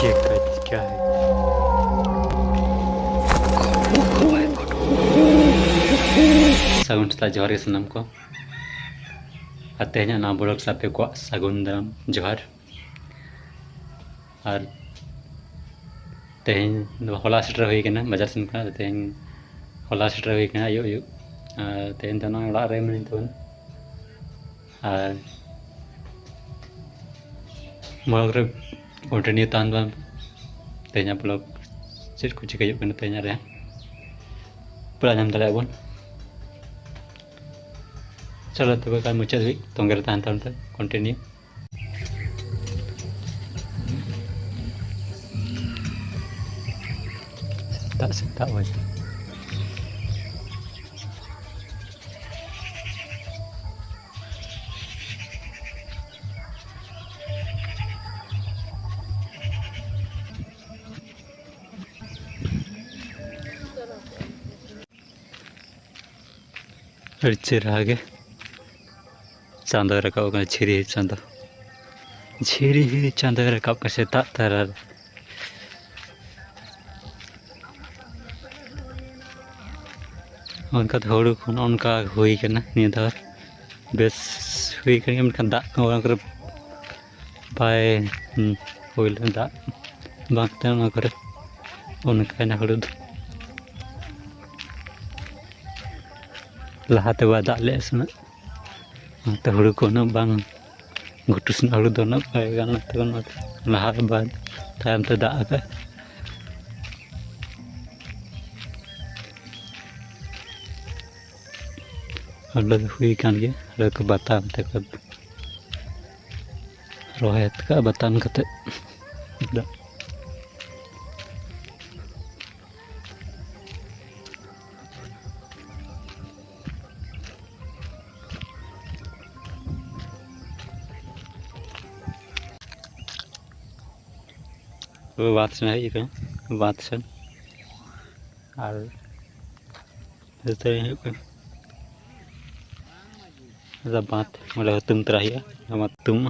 ये क्या है? सागुन सेता जोहार गे सानाम को और तेहना ना ब्लॉग सापे को सागुन दाराम जोहार और तेहन होला सेटर हुई कना बाजार सेन का तेहन होला सेटर हुई कना आयु आयु तेहन तो ना ओड़ा रे मिनी तबन और ब्लॉग रे कंटिन्यू तान बा तेहना ब्लॉग चेक को चिकायु कना तेहना रे पूरा नाम दाले बन चलो तब का मुचाद हुई तोंगे तान तान कंटिन्यू सेता वजह चेहरा गे चांदो रकाब झिरी चांदो झिरी चांदो रकाब का सेता तारा उनका हड़ू खन उनका हुई कना निया दार बेस हुई कना मेनखान दा को बाय हुई दा बांगते उना करे उनका हड़ू लहाते बा दा ले सुना तो हड़ू को ना बांग घुटू से हड़ू दो ना बाय गाना तो लहा बाद तायम ते दा का हल्ला हुई कान गे हल्ला को बताम ते को रोहत का बतान कते दा वो बात सुना है ये बात सुन और जैसे बात मतलब तुम तराहिया हम तुम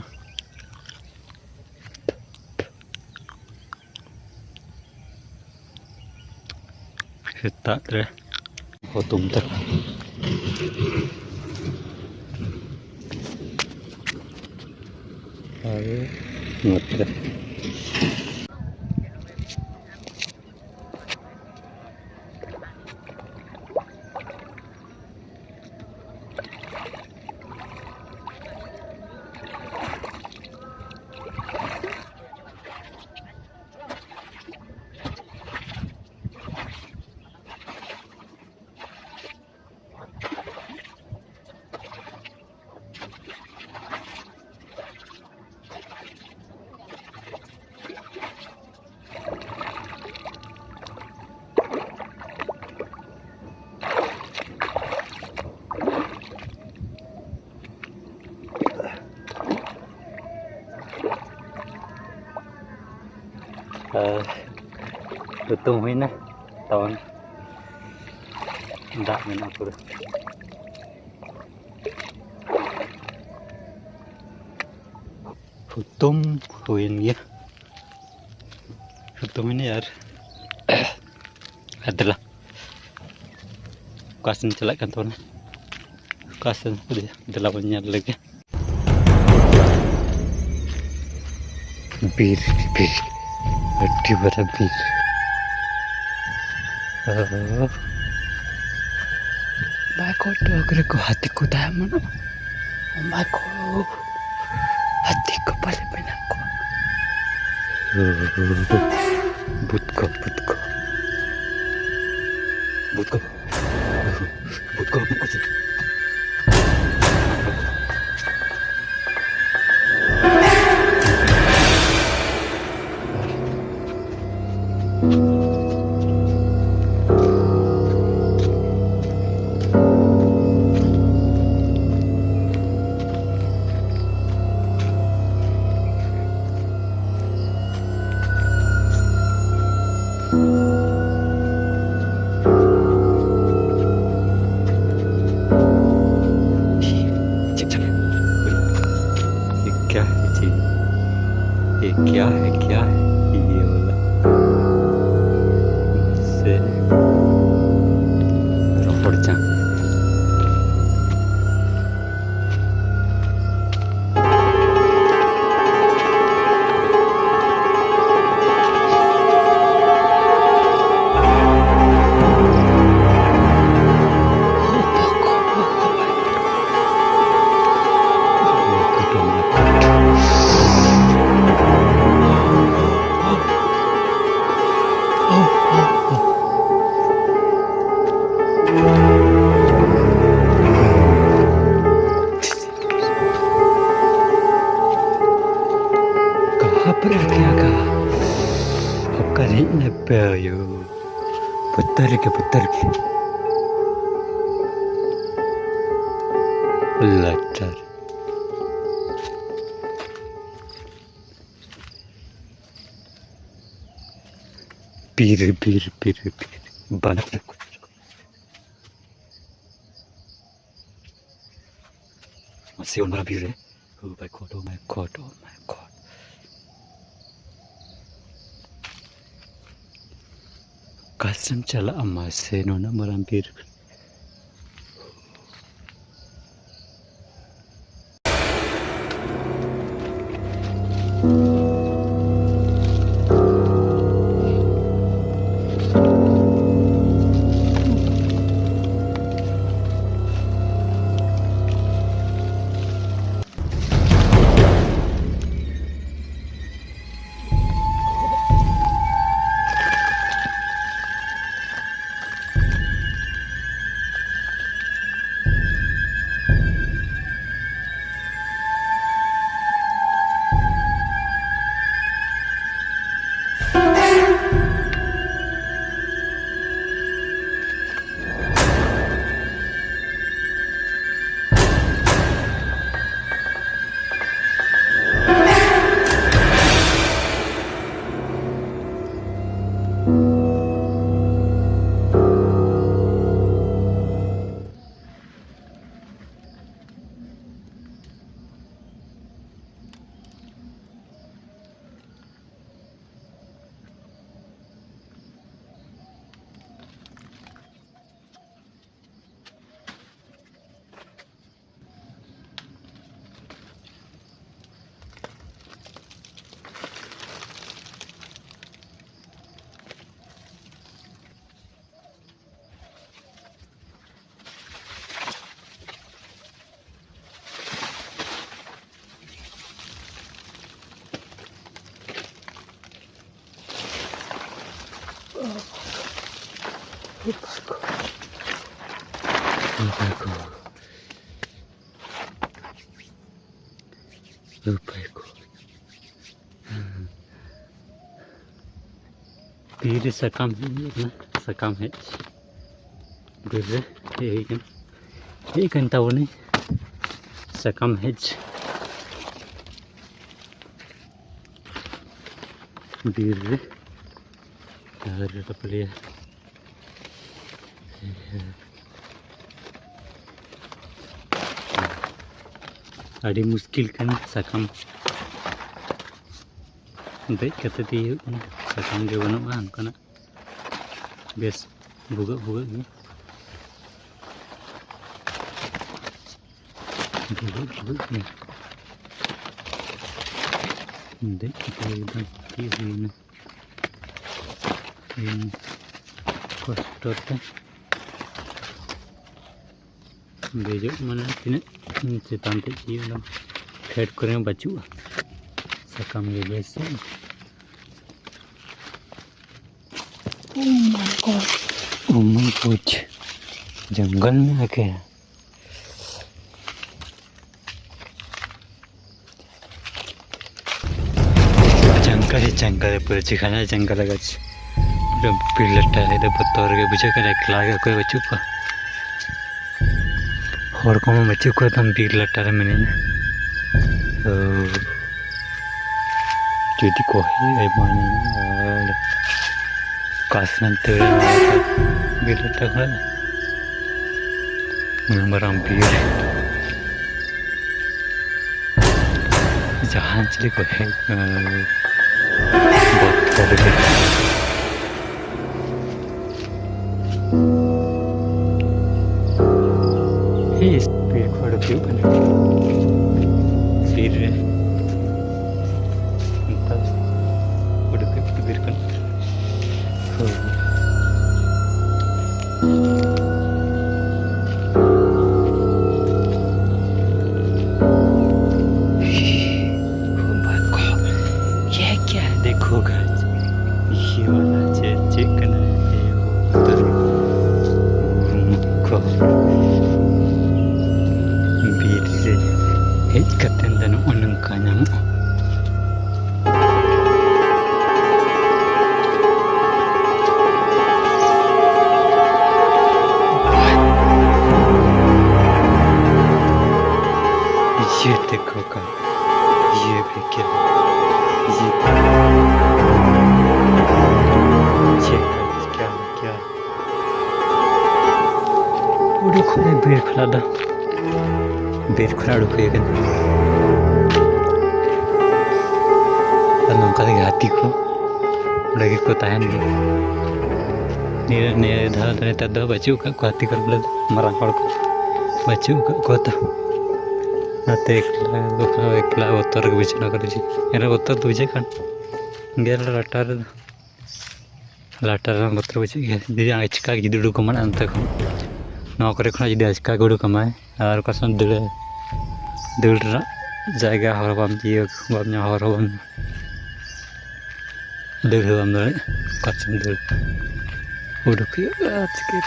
सेता रे हो तुम तक और tutung huई na tahun dak men aku hutum huin ya hutum ini यार adalah kasan celak kan tuh kasan udah banyak lagi bir अड्डी बड़ा बीर माको डोगरे को हाथी को दाया मनो माको हाथी को पले बना को बुत को कुछ क्या है ये Porjang. Putar ke latar pir banyak masih orang pir oh my god kasam chala amma se nona marampir pir sakam hej bir ikan tahu nih sakam hej bir ada apa dia adi muskil kan sakam dek kata dia sakam dia banuan kana bes buga ni buga ni dek kita udah kiri ini kotor kan dejok mana tinac chetan te chi udah head kore bachua sakam ge bes oh my god जंगल में आके जंगल पूरा चिखाना जंगल लगा पूरा पेड़ लट्टा है तो पत्थर के बुझे कर एकला के कोई बच्चों का और को बच्चों को तो पेड़ लट्टा है मैंने jadi ko hai mana kasnan tere bila takkan merampir jahan cili ko hai बहुत कर देखो गाइस, ये वाला चेक करना है वो उधर को बीर से हेज करते हैं दोनों उनका नाम ये देखो का ये भी क्या ये क्या क्या udah kok bir kelada bir kelada kayak kan dan nongkali hatiku lagi ku tahan nih dah tadi baca kak ku hati kerja marah kalau baca kak ku tahu nanti ekla otor ke bicara kerja era otor tu bicara kan gera latar otor bicara jadi yang icka jadi dulu kemana antar नौकरी खना जी आजका गुड़ कमाए और कसम दिल जायगा हर बम दिए बम हर बम दिल बम दे कसम दिल उड़क आज के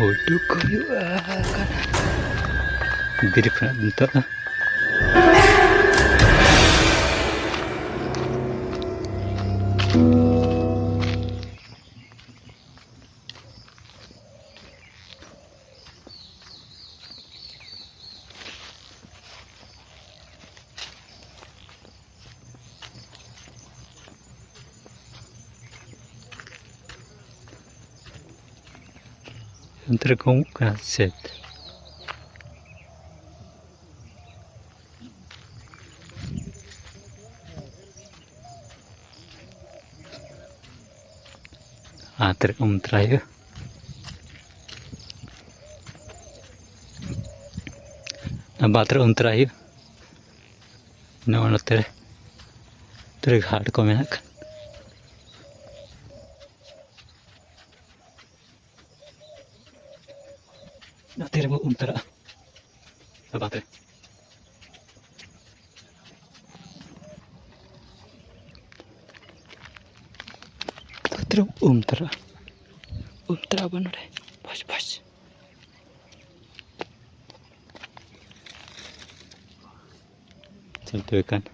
उड़क बिर खना entre com o cacete. Terakhir nah baterai terakhir nah mana terhad komenak nah terima untara nah baterai terus untara benar deh pas contoh kan